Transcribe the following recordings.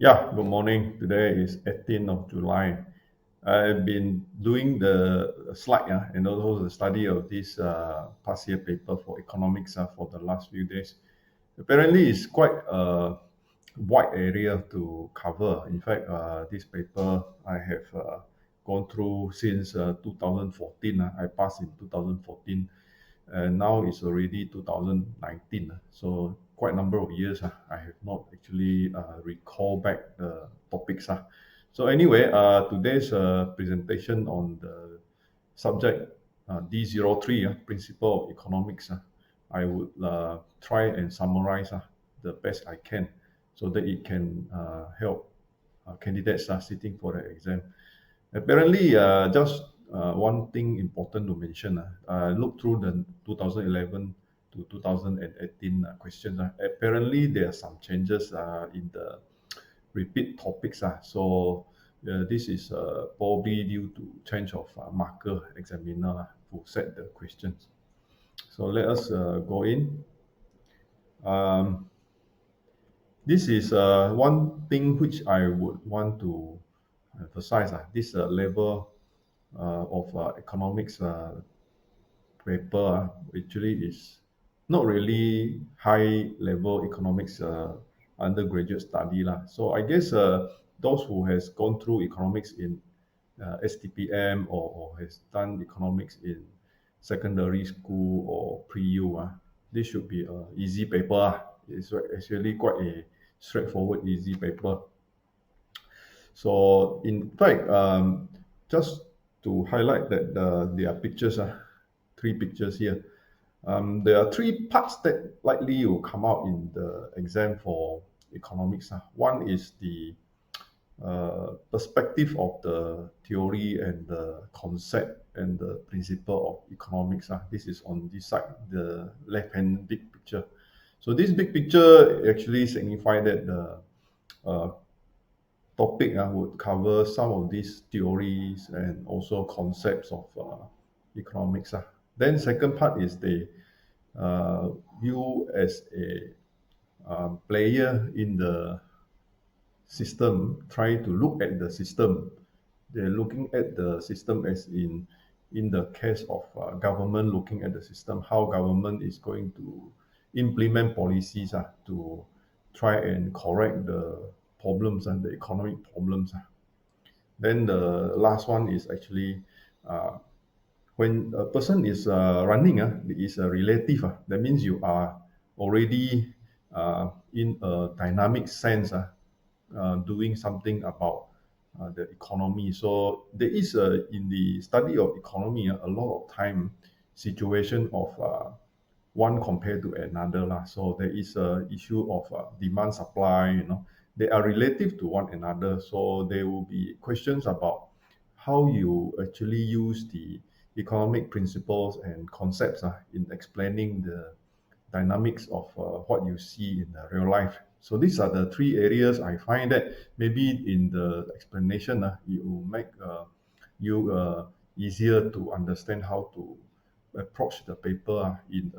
Yeah, good morning. Today is 18th of July. I've been doing the slide and also the study of this past year paper for economics for the last few days. Apparently, it's quite a wide area to cover. In fact, this paper I have gone through since 2014. I passed in 2014, and now it's already 2019. So quite a number of years. I have not actually recall back the topics. So anyway, today's presentation on the subject D03, Principle of Economics. I would try and summarize the best I can so that it can help candidates sitting for the exam. Apparently, just one thing important to mention. Look through the 2011 to 2018 questions. Apparently, there are some changes in the repeat topics. So this is probably due to change of marker examiner who set the questions. So let us go in. Um, this is one thing which I would want to emphasize. This level of economics paper actually is not really high level economics undergraduate study lah. So I guess those who has gone through economics in STPM or has done economics in secondary school or pre-U, this should be a easy paper. It's actually quite a straightforward, easy paper. So in fact, just to highlight that there are pictures, three pictures here. There are three parts that likely will come out in the exam for economics. One is the perspective of the theory and the concept and the principle of economics. This is on this side, the left-hand big picture. So this big picture actually signifies that the uh, topic would cover some of these theories and also concepts of economics. Then second part is the uh, you as a player in the system, trying to look at the system. They're looking at the system as in the case of government looking at the system, how government is going to implement policies to try and correct the problems and the economic problems. Then the last one is actually uh, when a person is running, is a relative. That means you are already in a dynamic sense, doing something about the economy. So there is in the study of economy a lot of time situation of one compared to another lah. So there is a issue of demand supply. They are relative to one another. So there will be questions about how you actually use the economic principles and concepts in explaining the dynamics of what you see in the real life. So these are the three areas I find that maybe in the explanation, it will make you easier to understand how to approach the paper in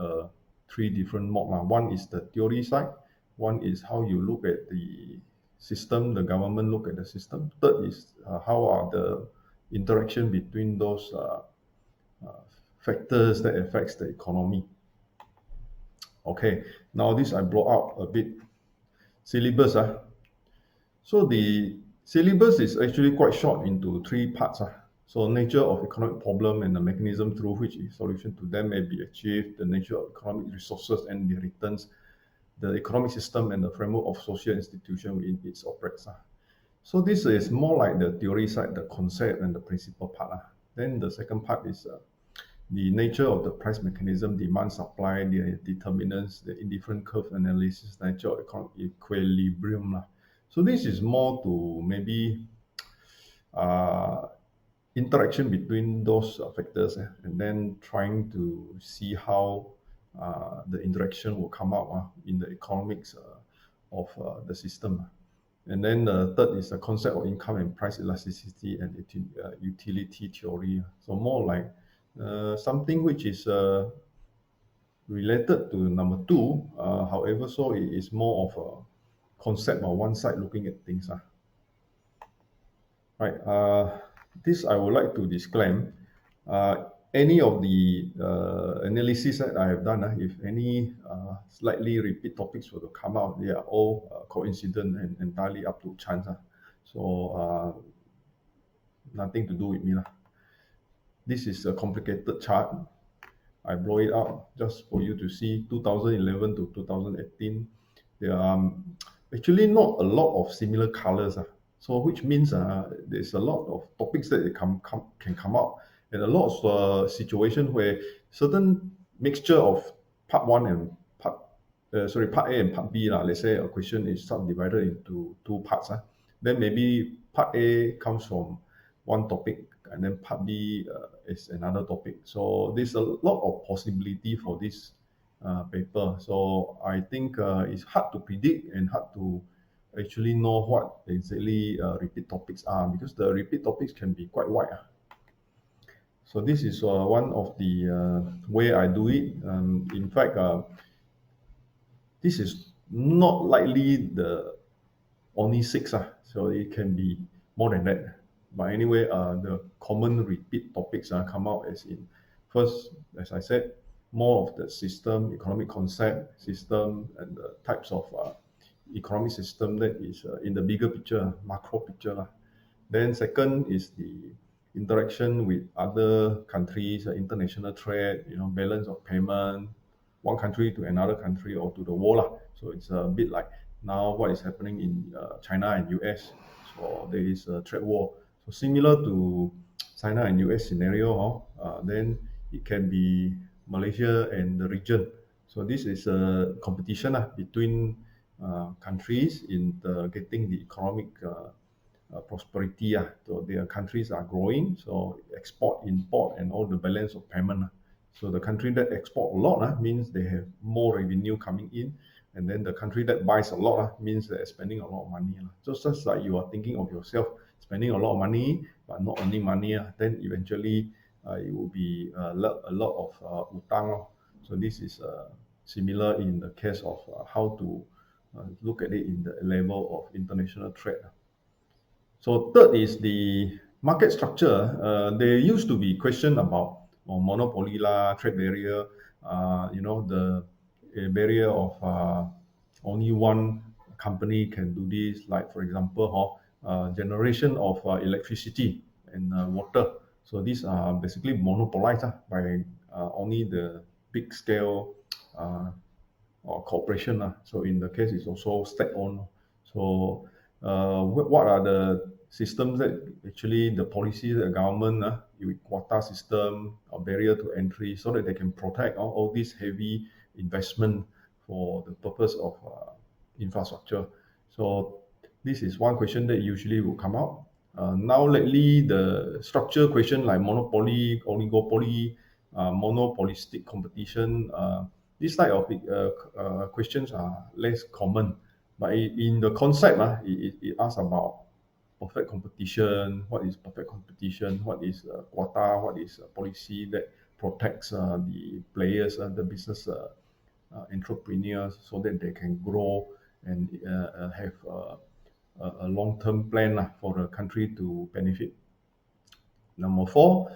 three different mode. One is the theory side, one is how you look at the system, the government look at the system. Third is how are the interaction between those uh, factors that affects the economy. Okay, now this I blow out a bit. Syllabus. So the syllabus is actually quite short into three parts. So nature of economic problem and the mechanism through which a solution to them may be achieved, the nature of economic resources and the returns, the economic system and the framework of social institution in its operates. So this is more like the theory side, the concept and the principle part. Then the second part is the nature of the price mechanism, demand, supply, the determinants, the indifferent curve analysis, nature of economic equilibrium. So this is more to maybe uh, interaction between those factors, and then trying to see how the interaction will come out in the economics of the system. And then the third is the concept of income and price elasticity and utility theory. So more like something which is related to number two. However, so it is more of a concept or one side looking at things. Right. This I would like to disclaim. Any of the analysis that I have done, if any slightly repeat topics were to come out, they are all coincident and entirely up to chance. So nothing to do with me. This is a complicated chart. I blow it out just for you to see 2011 to 2018. There are actually not a lot of similar colors. So which means there's a lot of topics that can come out, and a lot of situation where certain mixture of part one and part part A and part B. Let's say a question is subdivided into two parts. Then maybe part A comes from one topic, and then part B is another topic. So there's a lot of possibility for this paper. So I think it's hard to predict and hard to actually know what exactly repeat topics are, because the repeat topics can be quite wide. So this is one of the way I do it. In fact, this is not likely the only 6, so it can be more than that. But anyway, the common repeat topics come out as in, first, as I said, more of the system, economic concept, system, and the types of economic system that is in the bigger picture, macro picture. Then second is the interaction with other countries, international trade, balance of payment, one country to another country or to the world. So it's a bit like now what is happening in China and US. So there is a trade war. So similar to China and US scenario, then it can be Malaysia and the region. So this is a competition between countries in getting the economic prosperity. So their countries are growing, so export, import, and all the balance of payment. So the country that export a lot means they have more revenue coming in, and then the country that buys a lot means they're spending a lot of money. So just like you are thinking of yourself spending a lot of money but not earning money, then eventually it will be a lot of utang. So this is similar in the case of how to look at it in the level of international trade. So third is the market structure. There used to be question about monopoly trade barrier, the barrier of only one company can do this, like for example, generation of electricity and water. So these are basically monopolized by only the big scale or corporation. So in the case, it's also state-owned. So what are the systems that actually the policies that the government with quota system or barrier to entry, so that they can protect all these heavy investment for the purpose of infrastructure. So this is one question that usually will come out. Now lately, the structure question like monopoly, oligopoly, monopolistic competition, this type of questions are less common. But in the concept, it asks about perfect competition. What is perfect competition? What is quota? What is policy that protects the players, the business entrepreneurs, so that they can grow and have a long-term plan for the country to benefit. Number 4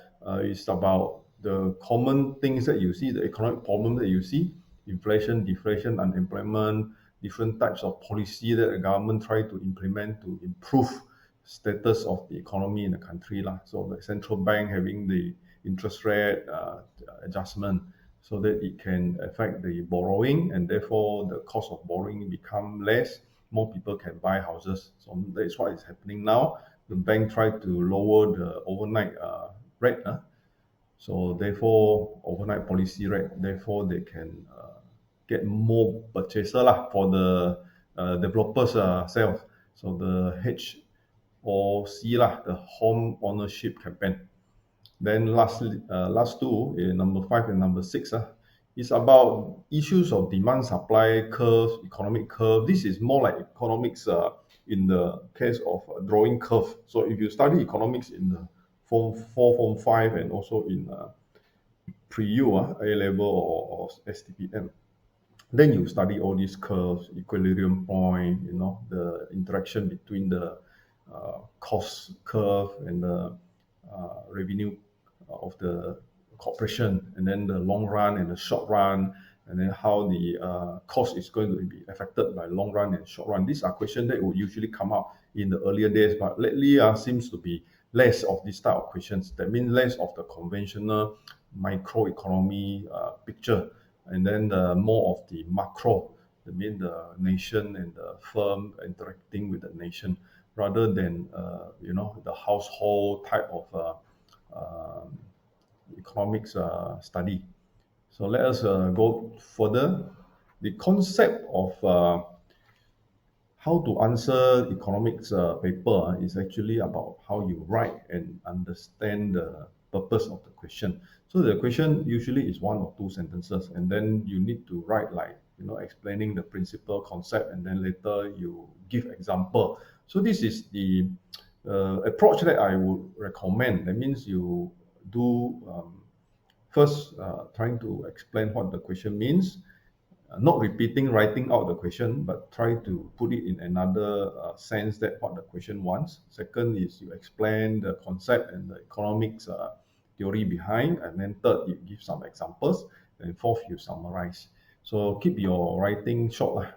is about the common things that you see, the economic problem that you see: inflation, deflation, unemployment, different types of policy that the government try to implement to improve status of the economy in the country. So the central bank having the interest rate adjustment so that it can affect the borrowing, and therefore the cost of borrowing become less. More people can buy houses. So that is what is happening now. The bank tried to lower the overnight rate. So therefore, overnight policy rate, therefore they can get more purchaser for the developers sales. So the HOC, the home ownership campaign. Then last two, number 5 and number 6, is about issues of demand supply curve, economic curve. This is more like economics in the case of drawing curve. So if you study economics in the Form 4, Form 5, and also in pre-U, A level or STPM, Then you study all these curves, equilibrium point, the interaction between the cost curve and the revenue of the corporation, and then the long run and the short run, and then how the cost is going to be affected by long run and short run. These are questions that would usually come up in the earlier days, but lately seems to be less of this type of questions. That means less of the conventional microeconomy picture, and then more of the macro. That means the nation and the firm interacting with the nation, rather than the household type of economics study. So let us go further. The concept of how to answer economics paper is actually about how you write and understand the purpose of the question. So the question usually is one or two sentences, and then you need to write like explaining the principle concept, and then later you give example. So this is the approach that I would recommend. That means you do first trying to explain what the question means, not repeating, writing out the question, but try to put it in another sense that what the question wants. Second is you explain the concept and the economics theory behind, and then third you give some examples, and fourth you summarize. So keep your writing short lah.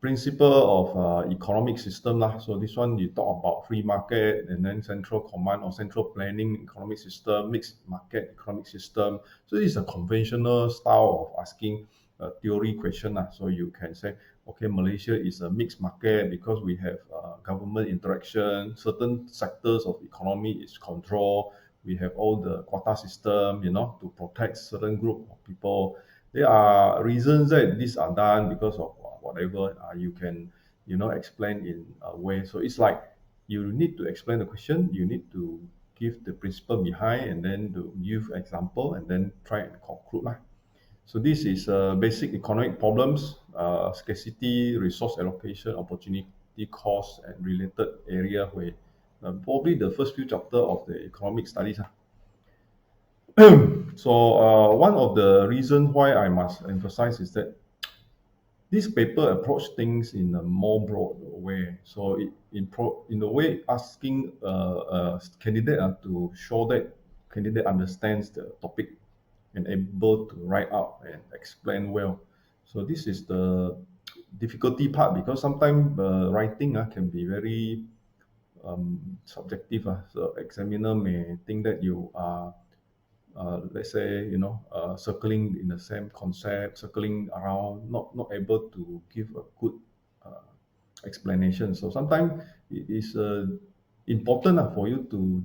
Principle of economic system lah. So this one you talk about free market, and then central command or central planning economic system, mixed market economic system. So this is a conventional style of asking a theory question. So you can say, okay, Malaysia is a mixed market because we have government interaction, certain sectors of economy is controlled, we have all the quota system, to protect certain group of people. There are reasons that these are done because of whatever you can, explain in a way. So it's like you need to explain the question, you need to give the principle behind, and then to give example, and then try and conclude lah. So this is basic economic problems, scarcity, resource allocation, opportunity cost, and related area where probably the first few chapter of the economic studies. So one of the reasons why I must emphasize is that this paper approach things in a more broad way. So in a way asking a candidate to show that candidate understands the topic and able to write up and explain well. So this is the difficulty part, because sometimes writing can be very subjective. So examiner may think that you are let's say circling in the same concept, circling around, not able to give a good explanation. So sometimes it is important for you to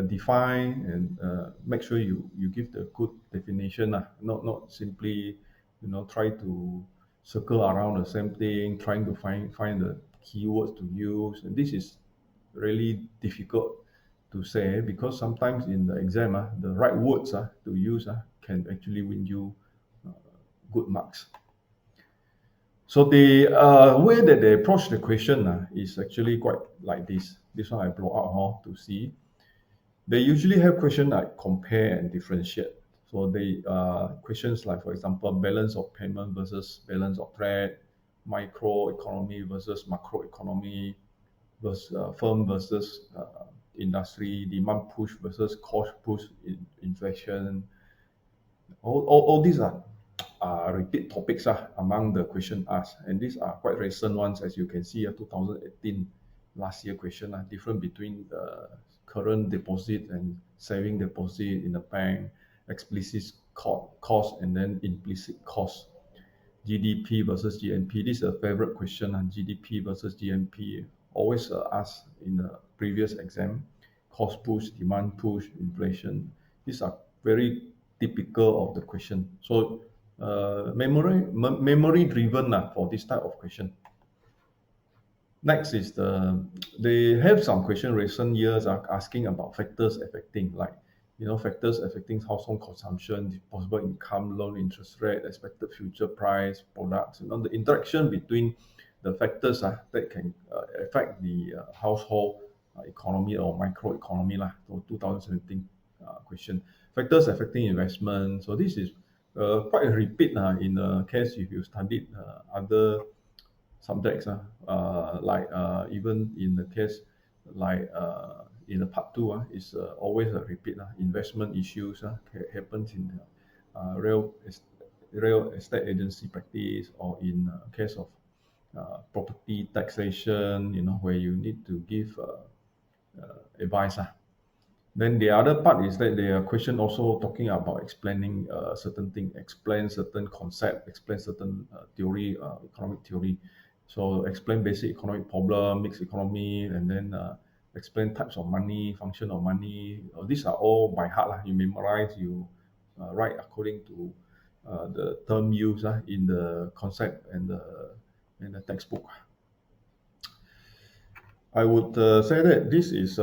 define and make sure you give the good definition, not simply try to circle around the same thing, trying to find the keywords to use. And this is really difficult to say, because sometimes in the exam the right words to use can actually win you good marks. So the way that they approach the question is actually quite like this. This one I blow out to see. They usually have questions like compare and differentiate. So they questions like, for example, balance of payment versus balance of trade, microeconomy versus macroeconomy, versus firm versus industry, demand push versus cost push, inflation. All these are repeat topics among the question asked, and these are quite recent ones. As you can see, 2018 last year question, different between the current deposit and saving deposit in the bank, explicit cost and then implicit cost, GDP versus GNP. This is a favorite question, GDP versus GNP, always asked in the previous exam. Cost push, demand push, inflation. These are very typical of the question. So memory driven for this type of question. Next is they have some question recent years are asking about factors affecting, like factors affecting household consumption, possible income, loan interest rate, expected future price, products, the interaction between the factors that can affect the household economy or microeconomy. So 2017 question. Factors affecting investment. So this is quite a repeat in the case if you studied other subjects, like even in the case like in the part two, is always a repeat. Investment issues happens in real estate agency practice, or in case of property taxation, where you need to give advice. Then the other part is that their question also talking about explaining certain thing, explain certain concept, explain certain theory, economic theory. So explain basic economic problem, mixed economy, and then explain types of money, function of money. These are all by heart lah. You memorize, you write according to the term used in the concept and the textbook. I would say that this is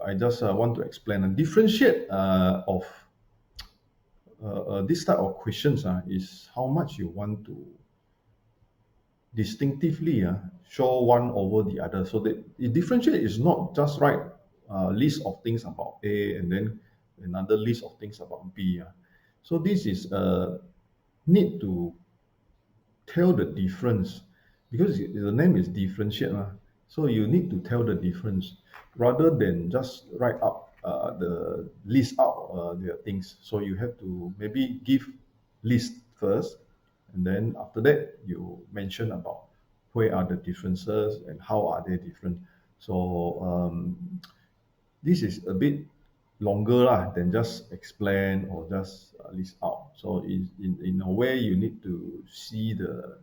I just want to explain and differentiate of this type of questions is how much you want to distinctively show one over the other. So the differentiate is not just write a list of things about A and then another list of things about B. So this is need to tell the difference, because the name is differentiate. So you need to tell the difference rather than just write up the list out the things. So you have to maybe give list first, and then after that you mention about where are the differences and how are they different. So this is a bit longer than just explain or just list out. So in a way, you need to see the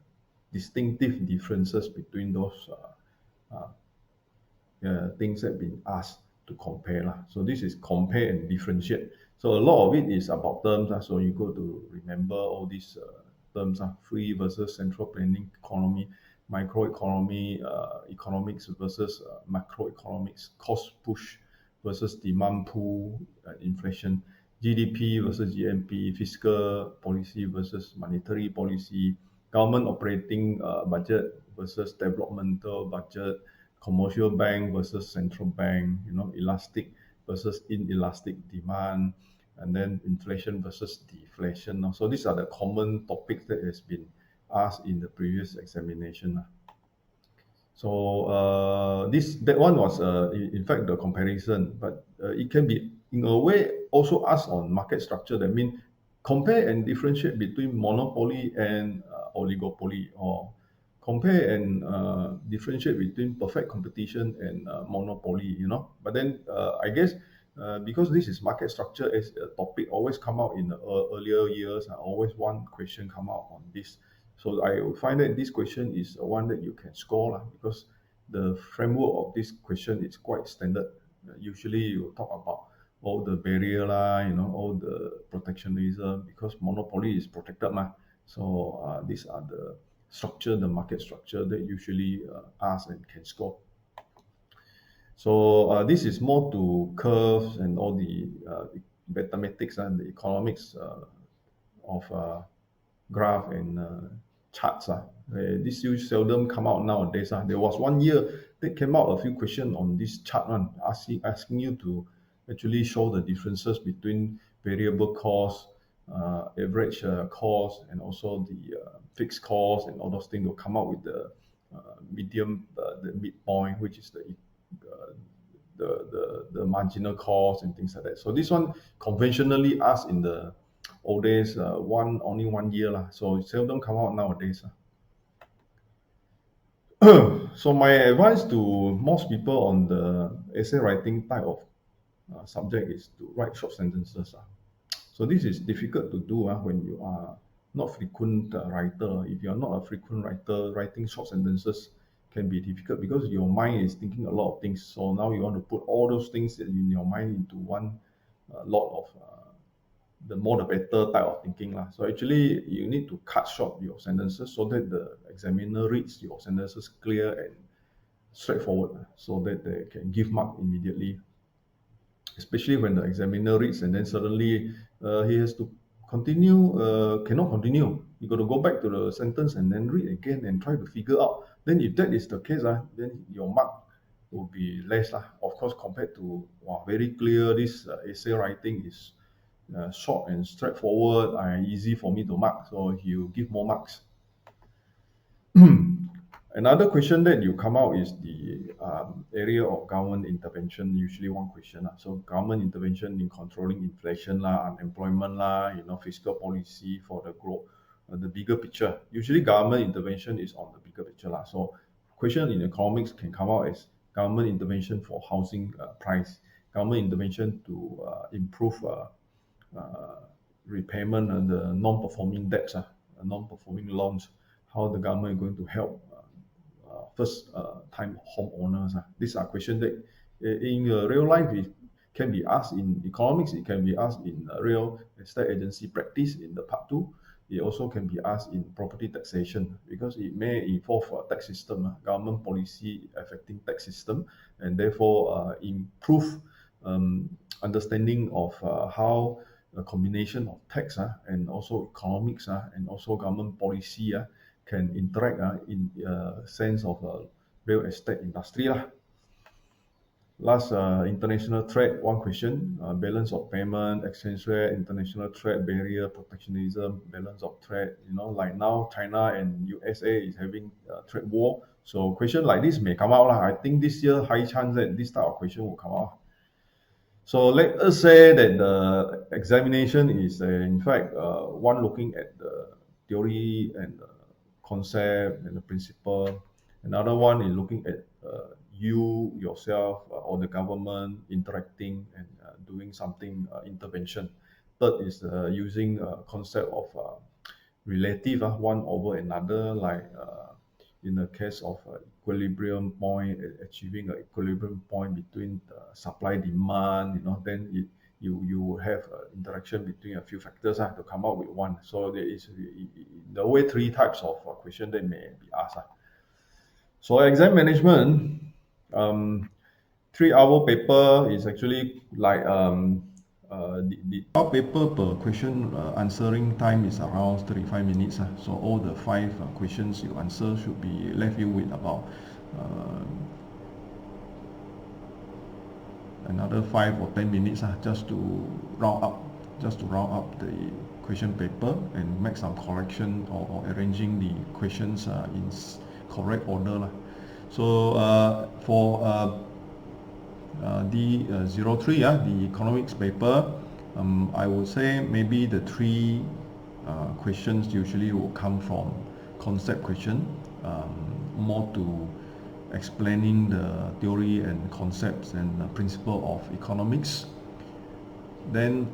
distinctive differences between those things that have been asked to compare. So this is compare and differentiate. So a lot of it is about terms. So you go to remember all these terms, free versus central planning economy, microeconomy, economics versus macroeconomics, cost push versus demand pull, inflation, GDP versus GNP, fiscal policy versus monetary policy, government operating budget versus developmental budget, commercial bank versus central bank, elastic versus inelastic demand, and then inflation versus deflation. So these are the common topics that has been asked in the previous examination. So that one was in fact the comparison, but it can be in a way also asked on market structure. That means compare and differentiate between monopoly and oligopoly, or compare and differentiate between perfect competition and monopoly. But then I guess because this is market structure as a topic always come out in the earlier years, always one question come out on this. So I would find that this question is one that you can score because the framework of this question is quite standard. Usually you talk about all the barrier all the protectionism, because monopoly is protected So these are the structure, the market structure that usually ask and can score. So this is more to curves and all the mathematics and the economics of graph and charts. This usually seldom come out nowadays. There was one year that came out a few questions on this chart one, asking you to actually show the differences between variable cost, average cost, and also the fixed cost, and all those things will come out with the the midpoint, which is the marginal cost and things like that. So this one conventionally asked in the old days, only 1 year so it seldom come out nowadays. So my advice to most people on the essay writing type of subject is to write short sentences. So this is difficult to do when you are not frequent writer. If you are not a frequent writer, writing short sentences can be difficult because your mind is thinking a lot of things. So now you want to put all those things in your mind into one lot of the more the better type of thinking. So actually you need to cut short your sentences so that the examiner reads your sentences clear and straightforward, so that they can give mark immediately. Especially when the examiner reads and then suddenly he has to continue, cannot continue. You got to go back to the sentence and then read again and try to figure out. Then if that is the case, then your mark will be less. Of course, compared to very clear, this essay writing is short and straightforward, easy for me to mark, so he'll give more marks. Another question that you come out is the area of government intervention, usually one question. So government intervention in controlling inflation, unemployment, fiscal policy for the growth, the bigger picture. Usually government intervention is on the bigger picture. So question in economics can come out as government intervention for housing price, government intervention to improve repayment and the non-performing debts, non-performing loans, how the government is going to help first time homeowners. These are questions that in real life it can be asked in economics, it can be asked in real estate agency practice in the part 2. It also can be asked in property taxation because it may involve a tax system, government policy affecting tax system, and therefore improve understanding of how a combination of tax and also economics and also government policy can interact in sense of real estate industry. Last, international trade, one question, balance of payment, exchange rate, international trade barrier, protectionism, balance of trade. Like now, China and USA is having a trade war. So question like this may come out. I think this year, high chance that this type of question will come out. So let us say that the examination is, in fact, one looking at the theory and the concept and the principle. Another one is looking at you, yourself, or the government interacting and doing something intervention. Third is using concept of relative, one over another, like in the case of equilibrium point, achieving an equilibrium point between the supply demand, then you have interaction between a few factors to come up with one. So there is in the way 3 types of question that may be asked. So exam management, 3-hour paper is actually like the paper per question answering time is around 35 minutes. So all the 5 questions you answer should be left you with about another 5 or 10 minutes just to round up the question paper and make some correction or arranging the questions in correct order. So for D03, the economics paper, I would say maybe the 3 questions usually will come from concept question, more to explaining the theory and concepts and the principle of economics. Then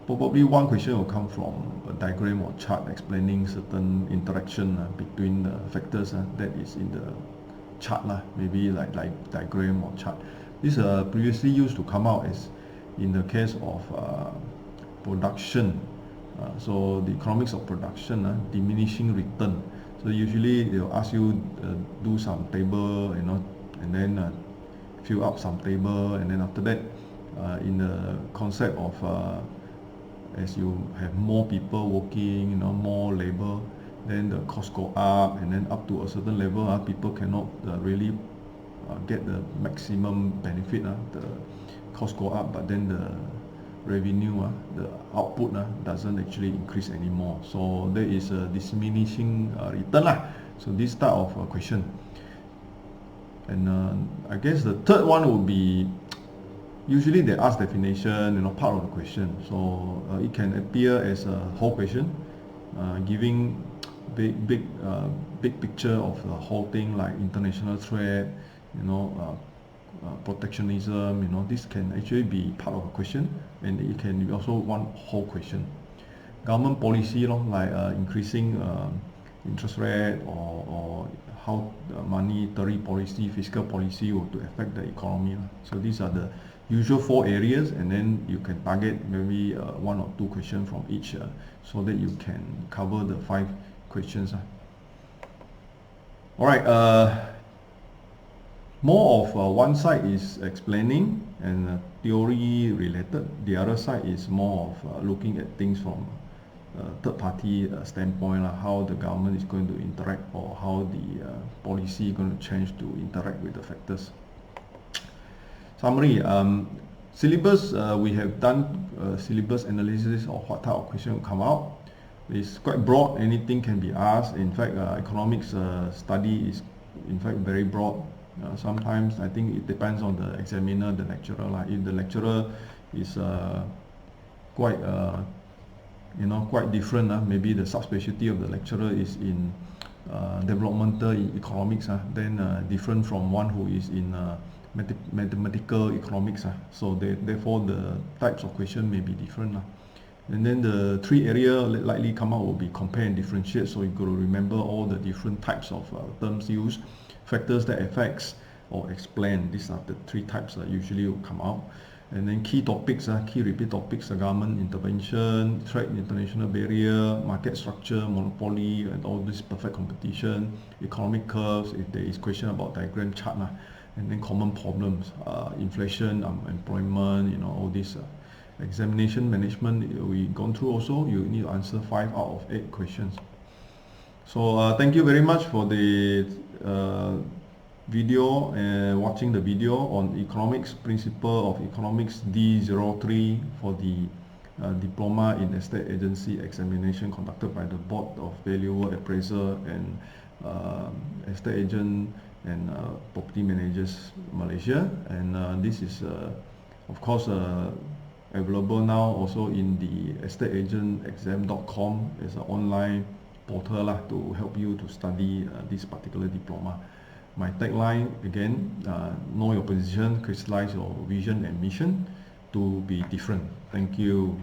probably one question will come from a diagram or chart explaining certain interaction between the factors that is in the chart, maybe like diagram or chart. This previously used to come out as in the case of production. So the economics of production, diminishing return. So usually they'll ask you do some table, and then fill up some table, and then after that, in the concept of as you have more people working, more labor, then the cost go up, and then up to a certain level, people cannot really get the maximum benefit. The cost go up, but then the revenue, the output doesn't actually increase anymore. So there is a diminishing return. So this type of question. And I guess the third one would be, usually they ask definition, part of the question. So it can appear as a whole question, giving big picture of the whole thing, like international trade, protectionism. This can actually be part of a question, and it can be also one whole question. Government policy, like increasing interest rate, or how monetary policy, fiscal policy will to affect the economy. So these are the usual 4 areas, and then you can target maybe 1 or 2 questions from each, so that you can cover the 5 questions. All right. More of one side is explaining and theory related. The other side is more of looking at things from third-party standpoint, how the government is going to interact, or how the policy is going to change to interact with the factors. Summary. Syllabus, we have done syllabus analysis of what type of question will come out. It's quite broad, anything can be asked. In fact, economics study is in fact very broad. Sometimes I think it depends on the examiner, the lecturer. Like if the lecturer is quite quite different, maybe the subspecialty of the lecturer is in developmental economics, then different from one who is in mathematical economics. So therefore the types of question may be different. And then the three area likely come out will be compare and differentiate. So you got to remember all the different types of terms used, factors that affects or explain. These are the three types that usually will come out. And then key topics, key repeat topics, government intervention, trade international barrier, market structure, monopoly, and all this perfect competition, economic curves, if there is question about diagram chart, and then common problems, inflation, employment, all this. Examination management, we gone through also. You need to answer 5 out of 8 questions. So thank you very much for the video and watching the video on economics, principle of economics D03 for the diploma in estate agency examination conducted by the Board of Valuer, Appraiser and Estate Agent and Property Managers Malaysia. And this is of course available now also in the estateagentexam.com. It's an online portal to help you to study this particular diploma. My tagline again, know your position, crystallize your vision and mission to be different. Thank you.